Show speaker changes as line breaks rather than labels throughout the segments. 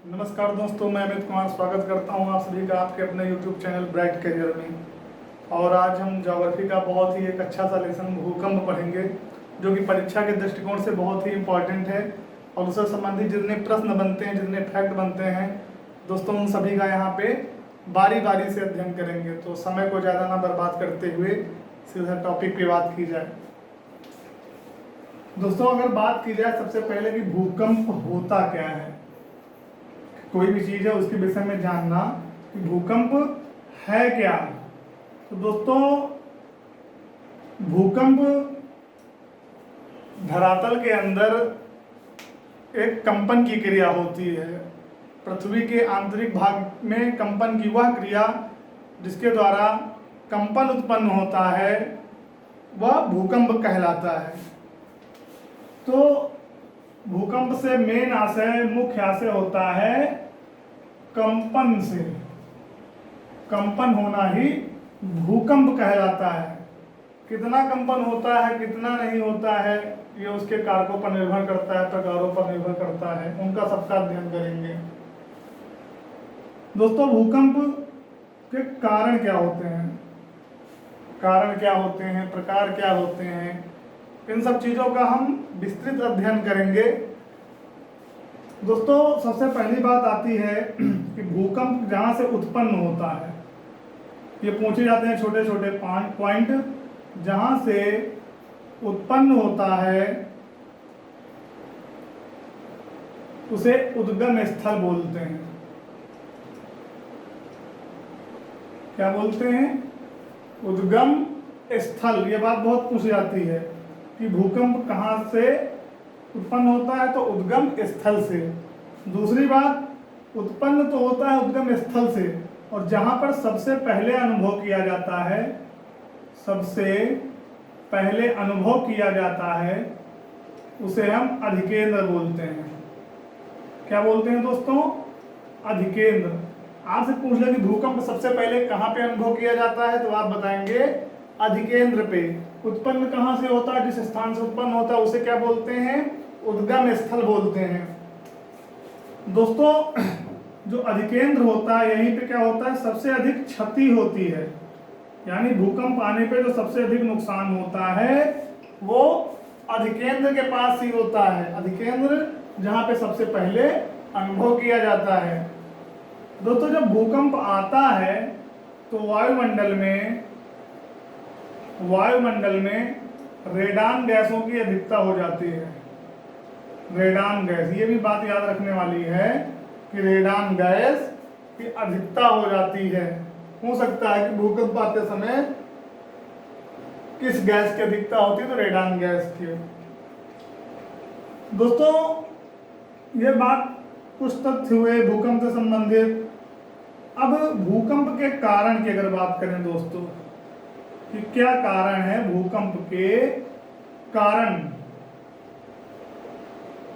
नमस्कार दोस्तों, मैं अमित कुमार स्वागत करता हूं आप सभी का आपके अपने YouTube चैनल ब्राइट करियर में। और आज हम ज्योग्राफी का बहुत ही एक अच्छा सा लेसन भूकंप पढ़ेंगे, जो कि परीक्षा के दृष्टिकोण से बहुत ही इम्पोर्टेंट है। और उससे संबंधित जितने प्रश्न बनते हैं, जितने फैक्ट बनते हैं दोस्तों, उन सभी का यहाँ पे बारी बारी से अध्ययन करेंगे। तो समय को ज़्यादा ना बर्बाद करते हुए सीधा टॉपिक पे बात की जाए। दोस्तों, अगर बात की जाए सबसे पहले कि भूकंप होता क्या है, कोई भी चीज़ है उसके विषय में जानना कि भूकंप है क्या। तो दोस्तों, भूकंप धरातल के अंदर एक कंपन की क्रिया होती है। पृथ्वी के आंतरिक भाग में कंपन की वह क्रिया जिसके द्वारा कंपन उत्पन्न होता है वह भूकंप कहलाता है। तो भूकंप से मेन आशय, मुख्य आशय होता है कंपन से। कंपन होना ही भूकंप कहलाता है। कितना कंपन होता है, कितना नहीं होता है, ये उसके कारकों पर निर्भर करता है, प्रकारों पर निर्भर करता है। उनका सबका अध्ययन करेंगे। दोस्तों, भूकंप के कारण क्या होते हैं, कारण क्या होते हैं, प्रकार क्या होते हैं, इन सब चीज़ों का हम विस्तृत अध्ययन करेंगे। दोस्तों, सबसे पहली बात आती है कि भूकंप जहाँ से उत्पन्न होता है, ये पूछे जाते हैं छोटे छोटे पॉइंट। जहाँ से उत्पन्न होता है उसे उद्गम स्थल बोलते हैं। क्या बोलते हैं? उद्गम स्थल। ये बात बहुत पूछी जाती है कि भूकंप कहाँ से उत्पन्न होता है, तो उद्गम स्थल से। दूसरी बात, उत्पन्न तो होता है उद्गम स्थल से, और जहाँ पर सबसे पहले अनुभव किया जाता है, सबसे पहले अनुभव किया जाता है, उसे हम अधिकेंद्र बोलते हैं। क्या बोलते हैं दोस्तों? अधिकेंद्र। आपसे पूछ लें कि भूकंप सबसे पहले कहाँ पे अनुभव किया जाता है, तो आप बताएंगे अधिकेंद्र पे। उत्पन्न कहाँ से होता है, जिस स्थान से उत्पन्न होता है उसे क्या बोलते हैं? उद्गम स्थल बोलते हैं। दोस्तों, जो अधिकेंद्र होता है, यहीं पे क्या होता है, सबसे अधिक क्षति होती है। यानी भूकंप आने पे जो सबसे अधिक नुकसान होता है वो अधिकेंद्र के पास ही होता है। अधिकेंद्र जहाँ पे सबसे पहले अनुभव किया जाता है। दोस्तों, जब भूकंप आता है तो वायुमंडल में रेडान गैसों की अधिकता हो जाती है। रेडान गैस, ये भी बात याद रखने वाली है कि रेडान गैस की अधिकता हो जाती है। हो सकता है कि भूकंप आते समय किस गैस की अधिकता होती है, तो रेडान गैस की। दोस्तों, ये बात कुछ तथ्य हुए भूकंप से संबंधित। अब भूकंप के कारण की अगर बात करें दोस्तों, कि क्या कारण है भूकंप के कारण,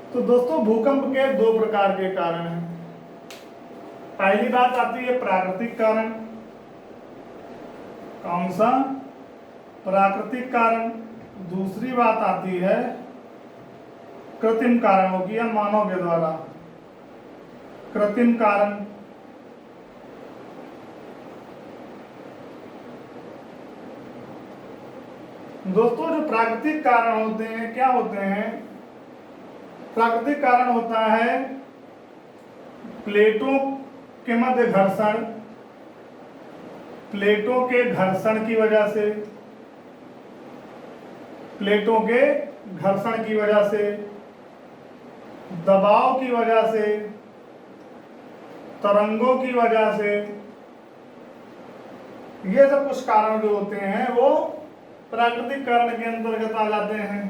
तो दोस्तों भूकंप के दो प्रकार के कारण हैं। पहली बात आती है प्राकृतिक कारण। कौन सा? प्राकृतिक कारण। दूसरी बात आती है कृत्रिम कारणों की, या मानव के द्वारा कृत्रिम कारण। दोस्तों, जो प्राकृतिक कारण होते हैं, क्या होते हैं? प्राकृतिक कारण होता है प्लेटों के मध्य घर्षण। प्लेटों के घर्षण की वजह से, प्लेटों के घर्षण की वजह से, दबाव की वजह से, तरंगों की वजह से, ये सब कुछ कारण जो होते हैं वो प्राकृतिक कारण के अंतर्गत आ जाते हैं।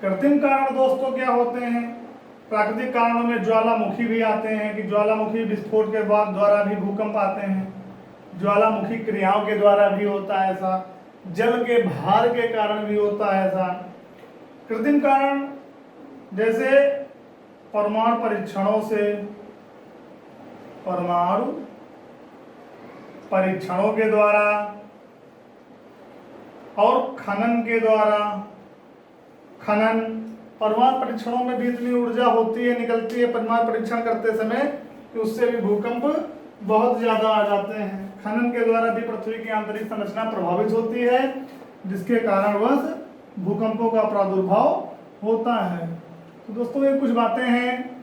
कृत्रिम कारण दोस्तों क्या होते हैं? प्राकृतिक कारणों में ज्वालामुखी भी आते हैं, कि ज्वालामुखी विस्फोट के बाद द्वारा भी भूकंप आते हैं। ज्वालामुखी क्रियाओं के द्वारा भी होता है ऐसा। जल के भार के कारण भी होता है ऐसा। कृत्रिम कारण जैसे परमाणु परीक्षणों से, परमाणु परीक्षणों के द्वारा और खनन के द्वारा। परमाणु परीक्षणों में भी इतनी ऊर्जा होती है, निकलती है परमाणु परीक्षण करते समय, कि उससे भी भूकंप बहुत ज्यादा आ जाते हैं। खनन के द्वारा भी पृथ्वी की आंतरिक संरचना प्रभावित होती है, जिसके कारणवश भूकंपों का प्रादुर्भाव होता है। तो दोस्तों ये कुछ बातें हैं।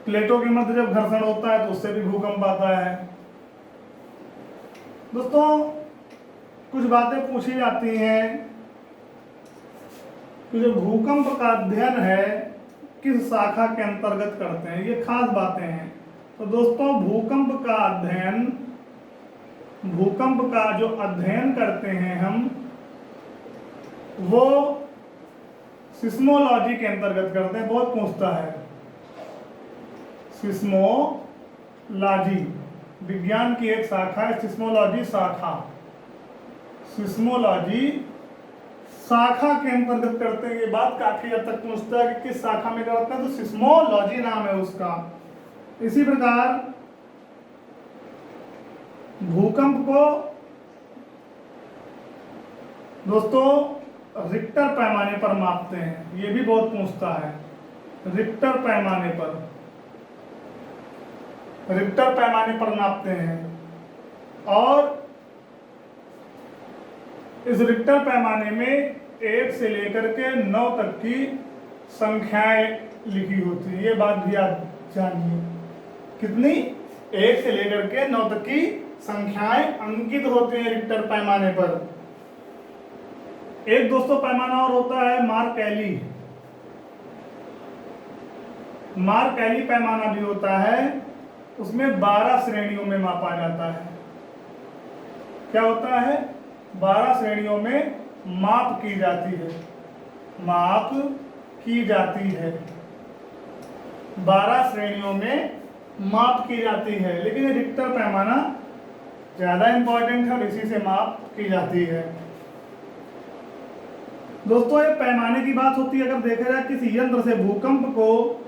प्लेटों के मध्य जब घर्षण होता है तो उससे भी भूकंप आता है। दोस्तों कुछ बातें पूछी जाती हैं कि जो भूकंप का अध्ययन है किस शाखा के अंतर्गत करते हैं, ये खास बातें हैं। तो दोस्तों भूकंप का जो अध्ययन करते हैं हम, वो सिस्मोलॉजी के अंतर्गत करते हैं। बहुत पूछता है, सिस्मोलॉजी विज्ञान की एक शाखा है, सिस्मोलॉजी शाखा। सिस्मोलॉजी शाखा के अंतर्गत करते हैं। ये बात काफी हद तक पूछता है कि किस शाखा में करते हैं, तो सिस्मोलॉजी नाम है उसका। इसी प्रकार भूकंप को दोस्तों रिक्टर पैमाने पर मापते हैं। ये भी बहुत पूछता है, रिक्टर पैमाने पर नापते हैं। और इस रिक्टर पैमाने में 1 से लेकर के 9 तक की संख्याएं लिखी होती है। ये बात भी आप जानिए, कितनी 1 से लेकर के 9 तक की संख्याएं अंकित होती हैं रिक्टर पैमाने पर। एक दोस्तों पैमाना और होता है मार्कैली। मार्कैली पैमाना भी होता है, उसमें 12 श्रेणियों में मापा जाता है। क्या होता है? 12 श्रेणियों में माप की जाती है। 12 श्रेणियों में माप की जाती है, लेकिन रिक्टर पैमाना ज्यादा इंपॉर्टेंट है और इसी से माप की जाती है। दोस्तों ये पैमाने की बात होती है। अगर देखा जाए किसी यंत्र से भूकंप को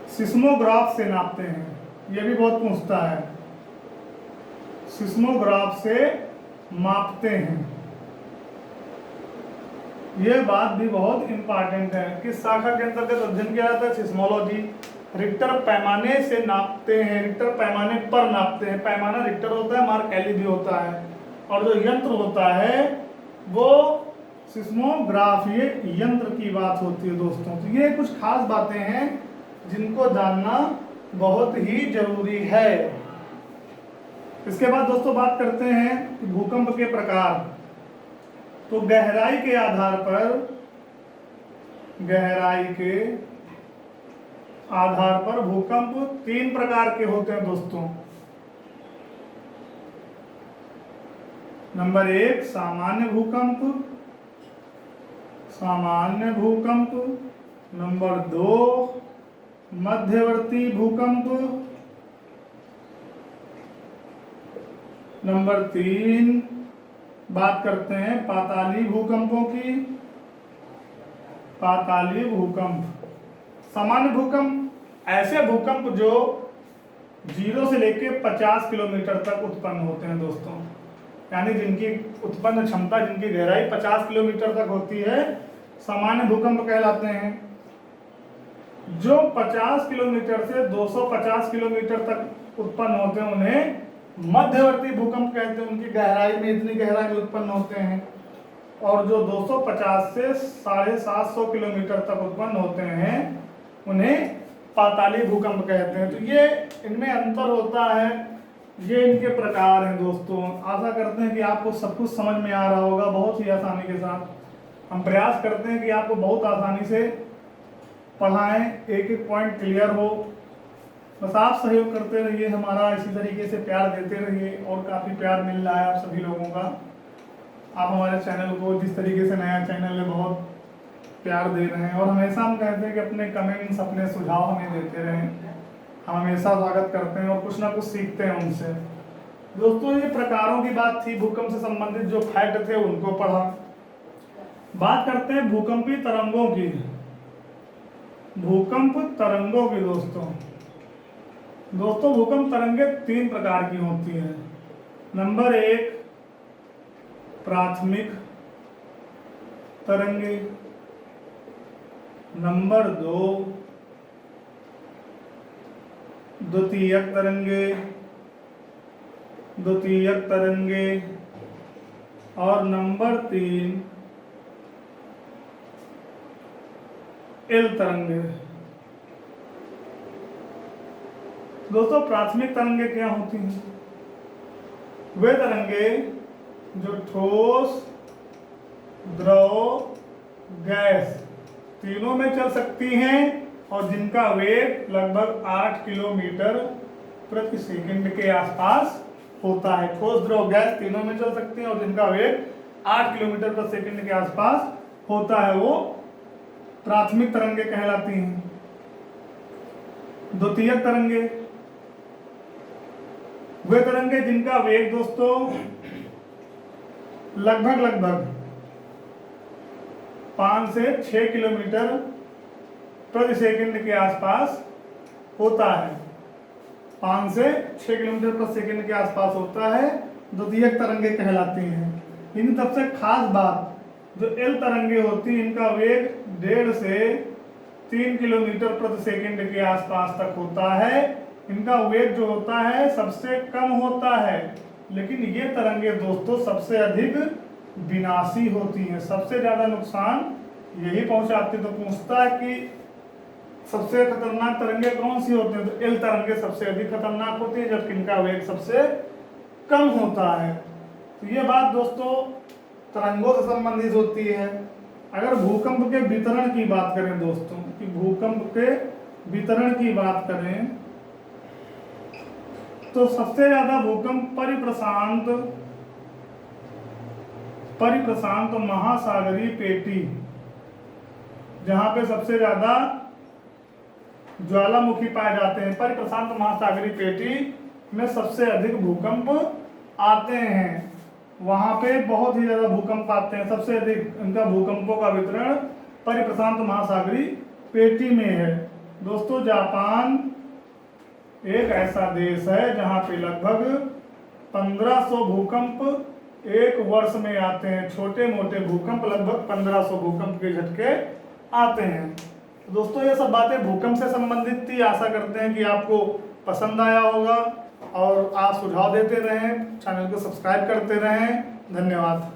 सिस्मोग्राफ से नापते हैं, यह भी बहुत पूछता है। सिस्मोग्राफ से मापते हैं, यह बात भी बहुत इंपॉर्टेंट है। किस शाखा के अंतर्गत अध्ययन किया जाता है? सिस्मोलॉजी। रिक्टर पैमाने से नापते हैं, रिक्टर पैमाने पर नापते हैं। पैमाना रिक्टर होता है, मार्कैली भी होता है, और जो यंत्र होता है वो सिस्मोग्राफ। ये यंत्र की बात होती है दोस्तों। तो ये कुछ खास बातें हैं जिनको जानना बहुत ही जरूरी है। इसके बाद दोस्तों बात करते हैं कि भूकंप के प्रकार। तो गहराई के आधार पर भूकंप 3 प्रकार के होते हैं दोस्तों। नंबर 1 सामान्य भूकंप। नंबर 2 मध्यवर्ती भूकंप। नंबर 3 बात करते हैं पाताली भूकंपों की। पाताली भूकंप। सामान्य भूकंप ऐसे भूकंप जो 0 से लेकर 50 किलोमीटर तक उत्पन्न होते हैं दोस्तों, यानी जिनकी उत्पन्न क्षमता, जिनकी गहराई 50 किलोमीटर तक होती है, सामान्य भूकंप कहलाते हैं। जो 50 किलोमीटर से 250 किलोमीटर तक उत्पन्न होते हैं उन्हें मध्यवर्ती भूकंप कहते हैं। उनकी गहराई में इतनी गहराई में उत्पन्न होते हैं। और जो 250 से 750 किलोमीटर तक उत्पन्न होते हैं उन्हें पाताली भूकंप कहते हैं। तो ये इनमें अंतर होता है, ये इनके प्रकार हैं दोस्तों। आशा करते हैं कि आपको सब कुछ समझ में आ रहा होगा बहुत ही आसानी के साथ। हम प्रयास करते हैं कि आपको बहुत आसानी से पढ़ाएं, एक एक पॉइंट क्लियर हो। बस आप सहयोग करते रहिए, हमारा इसी तरीके से प्यार देते रहिए। और काफ़ी प्यार मिल रहा है आप सभी लोगों का। आप हमारे चैनल को जिस तरीके से नया चैनल है बहुत प्यार दे रहे हैं, और हमेशा हम कहते हैं कि अपने कमेंट्स, अपने सुझाव हमें देते रहें। हम हमेशा स्वागत करते हैं और कुछ ना कुछ सीखते हैं उनसे। दोस्तों ये प्रकारों की बात थी, भूकंप से संबंधित जो फैक्ट थे उनको पढ़ा। बात करते हैं भूकंपी तरंगों की। भूकंप तरंगों की दोस्तों भूकंप तरंगे 3 प्रकार की होती हैं। नंबर 1 प्राथमिक तरंगे। नंबर 2 द्वितीयक तरंगे और नंबर 3 एल तरंगे। दोस्तों प्राथमिक तरंगे क्या होती हैं? वे तरंगे जो ठोस, द्रव, गैस तीनों में चल सकती हैं और जिनका वेग लगभग 8 किलोमीटर प्रति सेकंड के आसपास होता है। ठोस, द्रव, गैस तीनों में चल सकती हैं और जिनका वेग 8 किलोमीटर प्रति सेकंड के आसपास होता है, वो प्राथमिक तरंगे कहलाती हैं। द्वितीयक तरंगे वे तरंगे जिनका वेग दोस्तों लगभग 5 से 6 किलोमीटर प्रति सेकंड के आसपास होता है। 5 से 6 किलोमीटर प्रति सेकंड के आसपास होता है, द्वितीयक तरंगे कहलाती हैं। इन सबसे खास बात, जो एल तरंगे होती हैं इनका वेग 1.5 से 3 किलोमीटर प्रति सेकंड के आसपास तक होता है। इनका वेग जो होता है सबसे कम होता है, लेकिन ये तरंगे दोस्तों सबसे अधिक विनाशी होती हैं, सबसे ज्यादा नुकसान यही पहुंचाती। तो पूछता है कि सबसे खतरनाक तरंगे कौन सी होती हैं? तो एल तरंगे सबसे अधिक खतरनाक होती है, जबकि इनका वेग सबसे कम होता है। तो ये बात दोस्तों तरंगों से संबंधित होती है। अगर भूकंप के वितरण की बात करें दोस्तों, कि भूकंप के वितरण की बात करें तो सबसे ज्यादा भूकंप परिप्रशांत महासागरीय पेटी, जहां पे सबसे ज्यादा ज्वालामुखी पाए जाते हैं, परिप्रशांत महासागरीय पेटी में सबसे अधिक भूकंप आते हैं। वहां पे बहुत ही ज्यादा भूकंप आते हैं। सबसे अधिक इनका भूकंपों का वितरण परिप्रशांत महासागरीय पेटी में है। दोस्तों जापान एक ऐसा देश है जहां पे लगभग 1500 भूकंप एक वर्ष में आते हैं। छोटे मोटे भूकंप लगभग 1500 भूकंप के झटके आते हैं। तो दोस्तों ये सब बातें भूकंप से संबंधित थी। आशा करते हैं कि आपको पसंद आया होगा और आप सुझाव देते रहें, चैनल को सब्सक्राइब करते रहें। धन्यवाद।